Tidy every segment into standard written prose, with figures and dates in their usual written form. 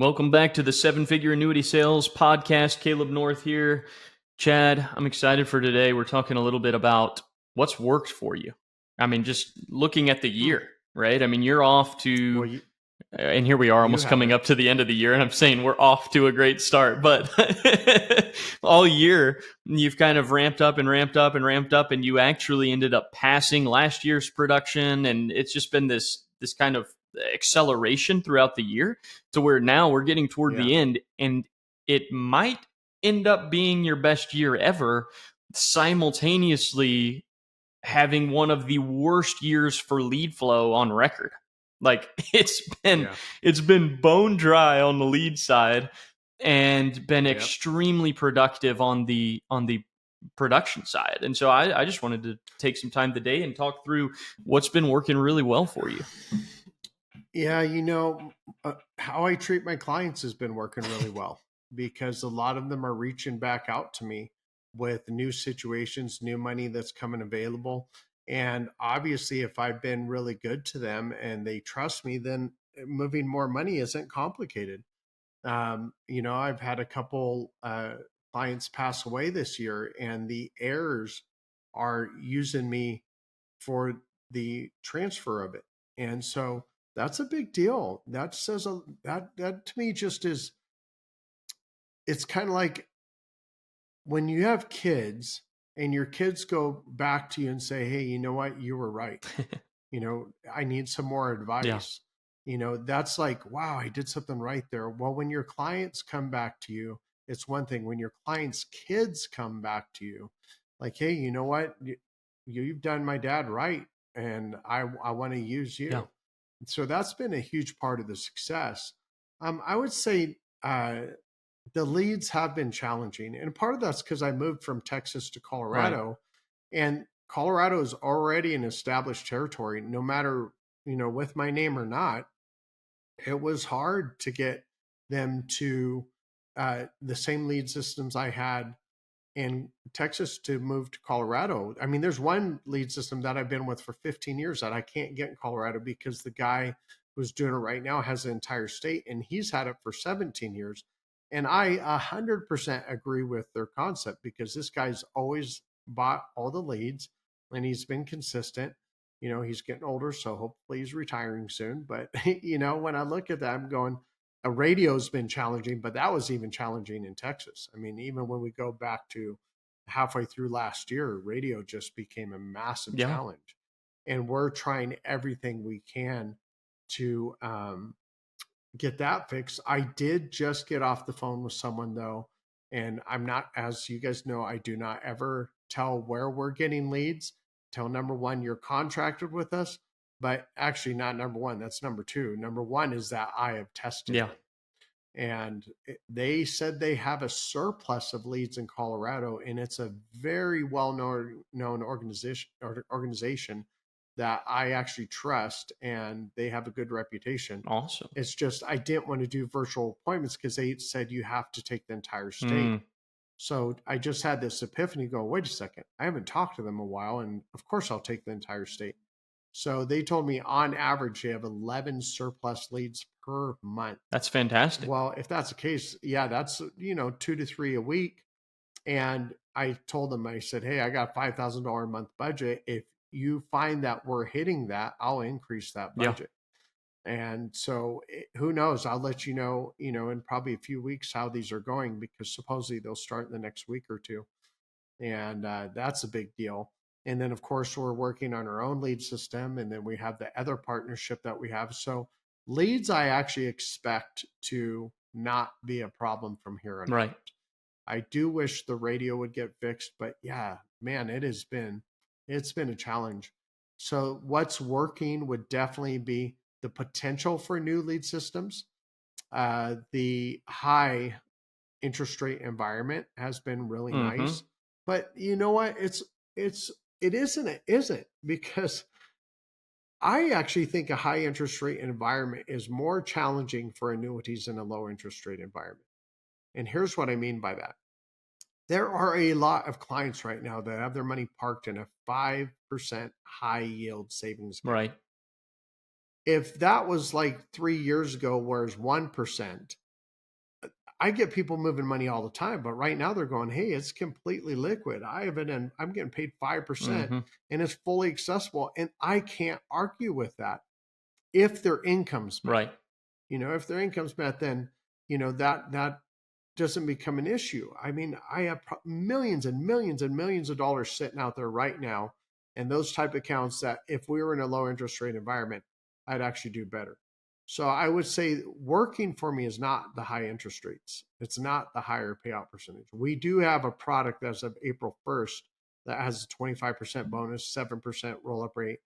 Welcome back to the Seven Figure Annuity Sales Podcast. Caleb North here. Chad, I'm excited for today. We're talking a little bit about what's worked for you. I mean, just looking at the year, right? I mean, you're off Well, to, and here we are almost coming up to the end of the year, and I'm saying we're off to a great start. But all year, you've kind of ramped up and ramped up and ramped up, and you actually ended up passing last year's production. And it's just been this kind of acceleration throughout the year to where now we're getting toward the end, and it might end up being your best year ever, simultaneously having one of the worst years for lead flow on record. Like it's been bone dry on the lead side and been extremely productive on the production side. And so I just wanted to take some time today and talk through what's been working really well for you. Yeah, how I treat my clients has been working really well because a lot of them are reaching back out to me with new situations, new money that's coming available. And obviously, if I've been really good to them and they trust me, then moving more money isn't complicated. I've had a couple clients pass away this year, and the heirs are using me for the transfer of it. And so that's a big deal. That says that to me just is, it's kind of like when you have kids and your kids go back to you and say, hey, you know what, you were right. I need some more advice. That's like, wow, I did something right there. Well, when your clients come back to you, it's one thing. When your clients' kids come back to you, like, hey, you know what, you've done my dad right, and I want to use you. Yeah. So that's been a huge part of the success. I would say the leads have been challenging, and part of that's because I moved from Texas to Colorado, and Colorado is already an established territory. No matter with my name or not, it was hard to get them to the same lead systems I had in Texas to move to Colorado. I mean, there's one lead system that I've been with for 15 years that I can't get in Colorado because the guy who's doing it right now has an entire state, and he's had it for 17 years. And I 100% agree with their concept because this guy's always bought all the leads and he's been consistent. He's getting older, so hopefully he's retiring soon. But, when I look at that, I'm going, a radio's been challenging, but that was even challenging in Texas. I mean, even when we go back to halfway through last year, radio just became a massive challenge. And we're trying everything we can to get that fixed. I did just get off the phone with someone, though, and I'm not, as you guys know, I do not ever tell where we're getting leads. Tell number one, you're contracted with us. But actually, not number one. That's number two. Number one is that I have tested it. And they said they have a surplus of leads in Colorado, and it's a very well-known organization that I actually trust, and they have a good reputation. Awesome. It's just I didn't want to do virtual appointments because they said you have to take the entire state. So I just had this epiphany go, wait a second, I haven't talked to them a while, and of course I'll take the entire state. So they told me on average they have 11 surplus leads per month. That's fantastic. Well, if that's the case, yeah, that's 2 to 3 a week. And I told them, I said, hey, I got $5,000 a month budget. If you find that we're hitting that, I'll increase that budget. And so who knows? I'll let you know, in probably a few weeks how these are going, because supposedly they'll start in the next week or two. And that's a big deal. And then, of course, we're working on our own lead system. And then we have the other partnership that we have. So leads, I actually expect to not be a problem from here on out. I do wish the radio would get fixed, but yeah, man, it's been a challenge. So what's working would definitely be the potential for new lead systems. The high interest rate environment has been really nice, but you know what? It isn't, because I actually think a high interest rate environment is more challenging for annuities than a low interest rate environment. And here's what I mean by that. There are a lot of clients right now that have their money parked in a 5% high yield savings account. If that was like 3 years ago, where it's 1%, I get people moving money all the time, but right now they're going, hey, it's completely liquid. I have it and I'm getting paid 5% Mm-hmm. and it's fully accessible. And I can't argue with that if their income's met. Right. If their income's met, then, that doesn't become an issue. I mean, I have millions and millions and millions of dollars sitting out there right now. And those type of accounts that if we were in a low interest rate environment, I'd actually do better. So I would say working for me is not the high interest rates. It's not the higher payout percentage. We do have a product as of April 1st that has a 25% bonus, 7% roll up rate,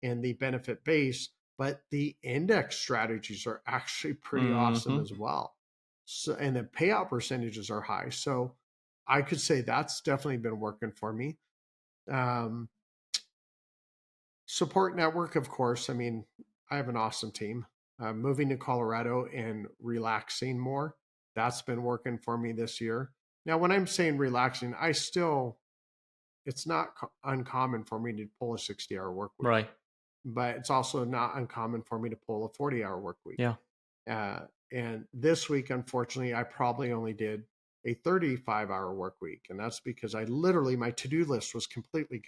and the benefit base. But the index strategies are actually pretty awesome Mm-hmm. as well. So, and the payout percentages are high. So I could say that's definitely been working for me. Um, Support network, of course. I mean, I have an awesome team. Moving to Colorado and relaxing more, that's been working for me this year. Now, when I'm saying relaxing, it's not uncommon for me to pull a 60-hour work week, Right. but it's also not uncommon for me to pull a 40-hour work week. Yeah. And this week, unfortunately, I probably only did a 35-hour work week. And that's because my to-do list was completely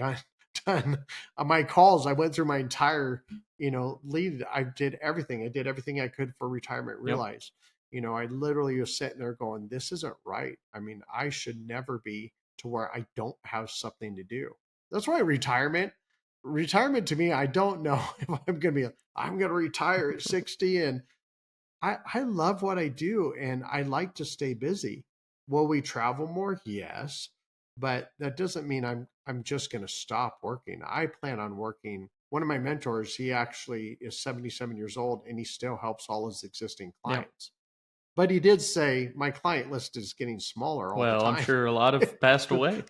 done. On my calls, I went through my entire, lead. I did everything. I did everything I could for retirement Yep. realize. I literally was sitting there going, this isn't right. I mean, I should never be to where I don't have something to do. That's why retirement to me, I don't know if I'm going to retire at 60 and I love what I do and I like to stay busy. Will we travel more? Yes. But that doesn't mean I'm just going to stop working. I plan on working. One of my mentors, he actually is 77 years old and he still helps all his existing Yeah. clients. But he did say my client list is getting smaller all the Well, I'm time. sure a lot have passed away.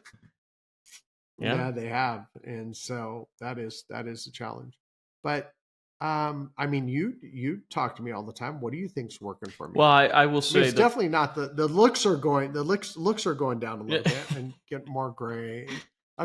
Yeah. Yeah, they have. And so that is a challenge. But I mean, you talk to me all the time. What do you think's working for me? Well, I will I mean, say it's that. definitely not the looks are going down a Yeah. little bit and get more gray.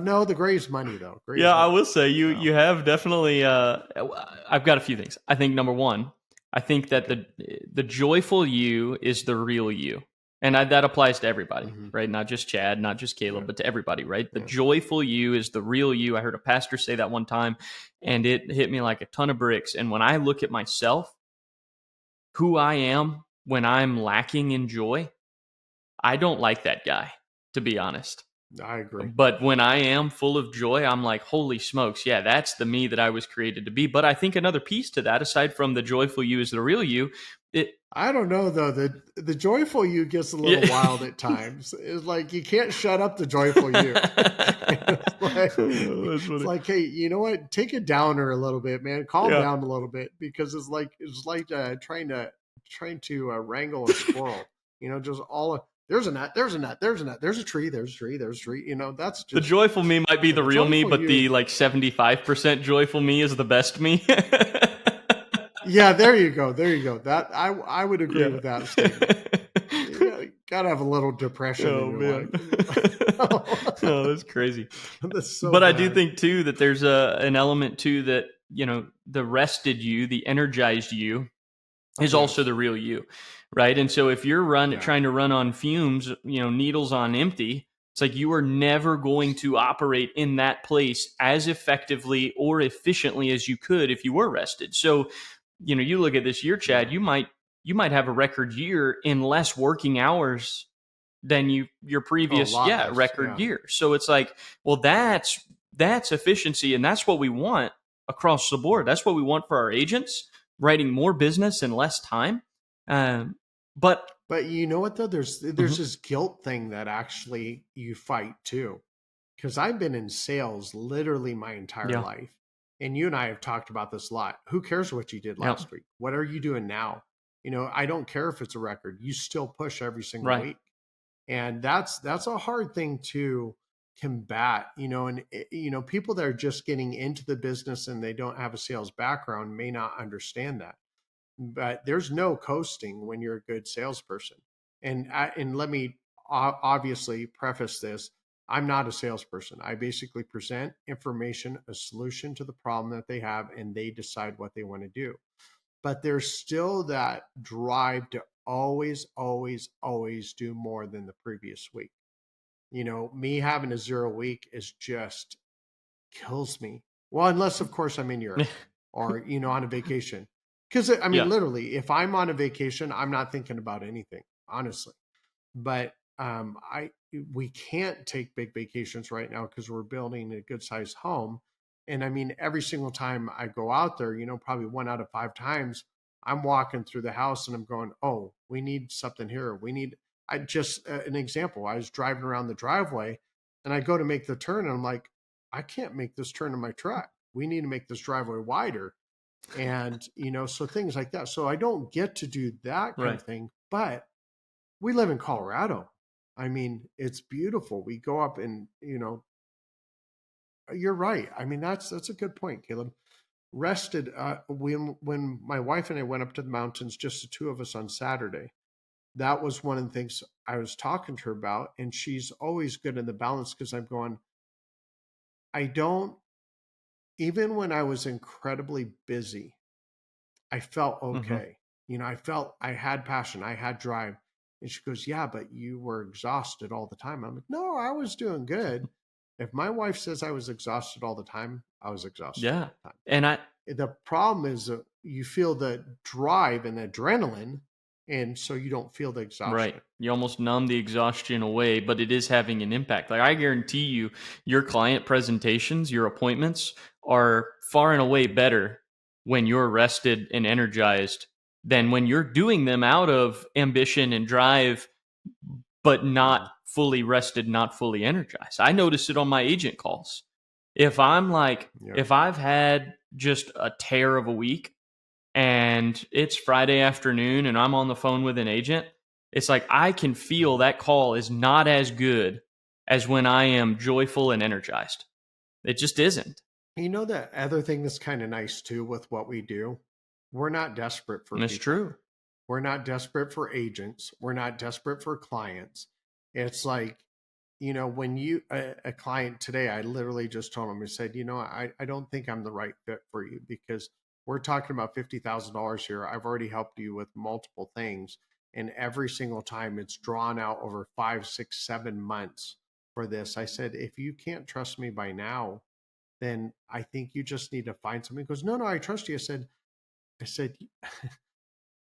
No, the gray is money though. Gray Yeah, is I money. will say you So you have definitely. I've got a few things. I think number one, I think that the joyful you is the real you, and that applies to everybody, hmm right? Not just Chad, not just yeah, Caleb, but to everybody, right? The yeah. joyful you is the real you. I heard a pastor say that one time, and it hit me like a ton of bricks. And when I look at myself, who I am when I'm lacking in joy, I don't like that guy, to be honest. I agree. But when I am full of joy, I'm like, holy smokes, yeah, that's the me that I was created to be. But I think another piece to that, aside from the joyful you is the real you, it I don't know though. The joyful you gets a little yeah. wild at times. It's like you can't shut up the joyful you. Oh, that's It's funny. like, hey, you know what? Take it downer a little bit, man. Calm Yeah. down a little bit because it's like trying to wrangle a squirrel. Just all there's a nut, there's a nut, there's a nut, there's a tree, there's a tree, there's a tree. That's The just joyful me might be the the real me, joyful but the you. like 75% joyful me is the best me. Yeah, there you go. There you go. That I would agree Yeah. with that statement. You gotta have a little depression in Oh your man. life. Oh, that's crazy. That's so But I do bad. think too that there's an element too that, the rested you, the energized you is also Yes. the real you, right? And so if you're Yeah. trying to run on fumes, needles on empty, it's like you are never going to operate in that place as effectively or efficiently as you could if you were rested. So, you look at this year, Chad, Yeah. you might have a record year in less working hours than your Oh, a previous lot less. record Yeah. year. So it's like, well, that's efficiency, and that's what we want across the board. That's what we want for our agents, writing more business in less time. Um, but But you know what though? There's mhm, this guilt thing that actually you fight too. Because I've been in sales literally my entire yeah, life. And you and I have talked about this a lot. Who cares what you did yeah, last week? What are you doing now? I don't care if it's a record. You still push every single right, week. And that's a hard thing to combat, and people that are just getting into the business and they don't have a sales background may not understand that, but there's no coasting when you're a good salesperson. And let me obviously preface this. I'm not a salesperson. I basically present information, a solution to the problem that they have, and they decide what they want to do. But there's still that drive to always, always, always do more than the previous week. Me having a 0 week is just kills me. Well, unless of course I'm in Europe or on a vacation. Because I mean, Yeah. literally, if I'm on a vacation, I'm not thinking about anything, honestly. But I we can't take big vacations right now because we're building a good sized home. And I mean, every single time I go out there, probably 1 out of 5 times, I'm walking through the house and I'm going, oh, we need something here. I just, an example, I was driving around the driveway and I go to make the turn and I'm like, I can't make this turn in my truck. We need to make this driveway wider. And, so things like that. So I don't get to do that kind Right. of thing, but we live in Colorado. I mean, it's beautiful. We go up and, you're right. I mean, that's a good point, Caleb. Rested. When my wife and I went up to the mountains, just the two of us on Saturday, that was one of the things I was talking to her about. And she's always good in the balance because I'm going, I don't, even when I was incredibly busy, I felt Mm-hmm. okay. I felt I had passion, I had drive. And she goes, yeah, but you were exhausted all the time. I'm like, no, I was doing good. If my wife says I was exhausted all the time, I was exhausted Yeah. all the time. And I, The problem is you feel the drive and adrenaline, and so you don't feel the right. exhaustion. You almost numb the exhaustion away, but it is having an impact. Like I guarantee you, your client presentations, your appointments are far and away better when you're rested and energized than when you're doing them out of ambition and drive, but not Mhm. fully rested, not fully energized. I notice it on my agent calls. If I'm like, Yeah. if I've had just a tear of a week and it's Friday afternoon and I'm on the phone with an agent, it's like I can feel Mhm. that call is not as good as when I am joyful and energized. It just isn't. The other thing that's kind of nice too with what we do, we're not desperate for And it's people. true. We're not desperate for agents. We're not desperate for clients. It's like, when a client today, I literally just told him, I said, I don't think I'm the right fit for you because we're talking about $50,000 here. I've already helped you with multiple things. And every single time it's drawn out over 5, 6, 7 months for this. I said, if you can't trust me by now, then I think you just need to find somebody. He goes, no, I trust you. I said,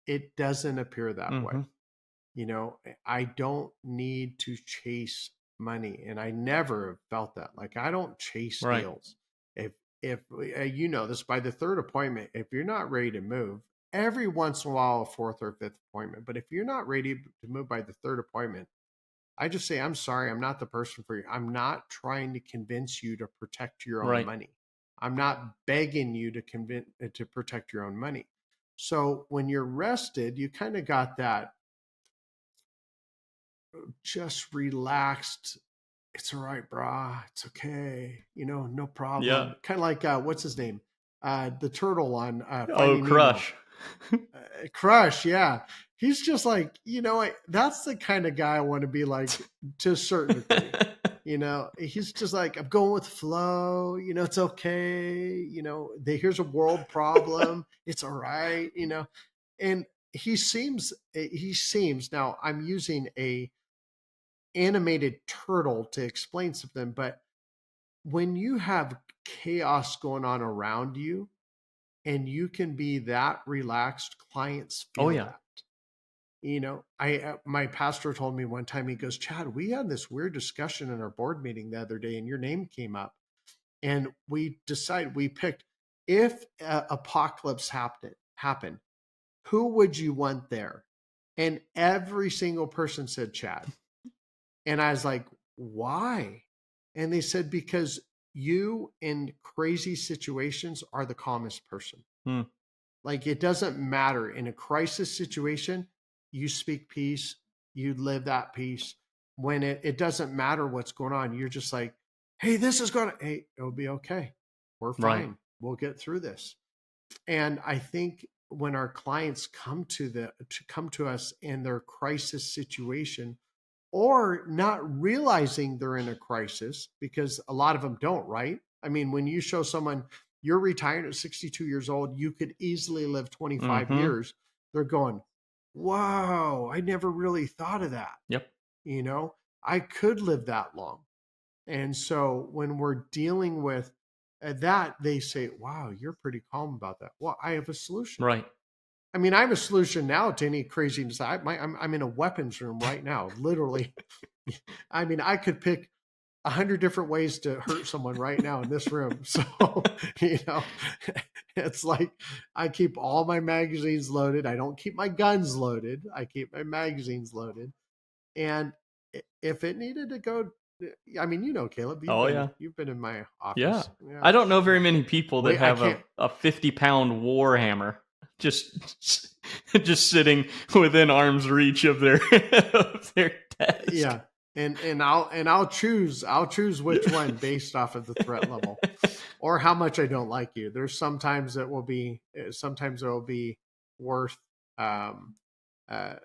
it doesn't appear that way. Mm-hmm. I don't need to chase money, and I never have felt that. Like I don't chase Right. deals. If this, by the third appointment, if you're not ready to move, every once in a while a fourth or fifth appointment, but if you're not ready to move by the third appointment, I just say, I'm sorry, I'm not the person for you. I'm not trying to convince you to protect your own Right. money. I'm not begging you to protect your own money. So when you're rested, you kind of got that just relaxed. It's all right, brah. It's okay. No Yeah. problem. Kind of like what's his name? The turtle on Oh, Finding Nemo. crush. Crush, yeah. He's just like, that's the kind of guy I want to be like to a certain degree. He's just like, I'm going with flow, it's okay. Here's a world problem. It's all right, And he seems now I'm using a animated turtle to explain something, but when you have chaos going on around you and you can be that relaxed, clients Oh feel yeah. that. I my pastor told me one time, he goes, Chad, we had this weird discussion in our board meeting the other day and your name came up and we picked, if apocalypse happened, who would you want there? And every single person said Chad. And I was like, why? And they said, because you in crazy situations are the calmest person. Hmm. Like it doesn't matter in a crisis situation, you speak peace, you live that peace. When it doesn't matter what's going on, you're just like, hey, hey, it'll be okay. We're Right. fine. We'll get through this. And I think when our clients come to us in their crisis situation, or not realizing they're in a crisis, because a lot of them don't, right? I mean, when you show someone you're retired at 62 years old, you could easily live 25 Mm-hmm. years. They're going, whoa, I never really thought of that. Yep. You know, I could live that long. And so when we're dealing with that, they say, wow, you're pretty calm about that. Well, I have a solution. Right. I mean, I have a solution now to any craziness. I'm in a weapons room right now, literally. I mean, I could pick 100 different ways to hurt someone right now in this room. So, you know, it's like I keep all my magazines loaded. I don't keep my guns loaded. I keep my magazines loaded. And if it needed to go, I mean, you know, Caleb, Oh yeah. you've been in my Yeah. office. Yeah. I don't know very many people that Wait, I have can't. a 50-pound war hammer just just sitting within arm's reach of their of their desk. Yeah. And I'll choose which one based off of the threat level or how much I don't like you. There's sometimes it will be worth um uh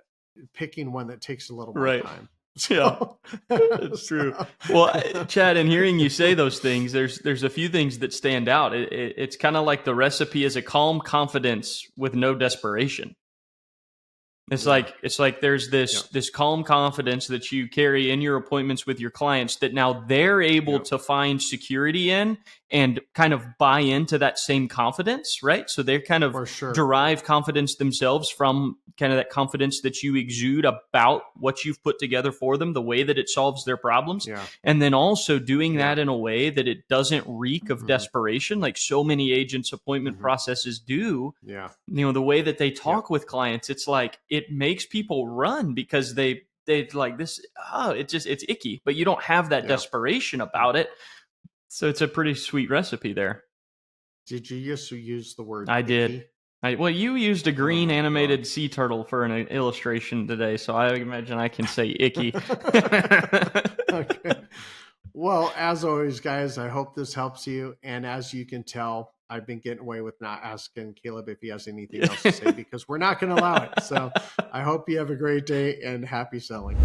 picking one that takes a little more Right. time. Yeah. So, It's true. Well, Chad, in hearing you say those things, there's a few things that stand out. It's kind of like the recipe is a calm confidence with no desperation. It's yeah. like there's Yeah. this calm confidence that you carry in your appointments with your clients that now they're able Yeah. to find security in and kind of buy into that same confidence, right? So they kind of For sure. derive confidence themselves from kind of that confidence that you exude about what you've put together for them, the way that it solves their problems. Yeah. And then also doing Yeah. that in a way that it doesn't reek of Mhm. desperation like so many agents' appointment Mhm. processes do. Yeah. You know, the way that they talk Yep. with clients, it's like it makes people run because they like this, oh, it's icky, but you don't have that Yeah. desperation about it. So it's a pretty sweet recipe there. Did you just use the word I did. icky? Well, you used a Oh green my animated God. sea turtle for an illustration today, so I imagine I can say icky. Okay. Well, as always, guys, I hope this helps you. And as you can tell, I've been getting away with not asking Caleb if he has anything else to say because we're not going to allow it. So I hope you have a great day and happy selling.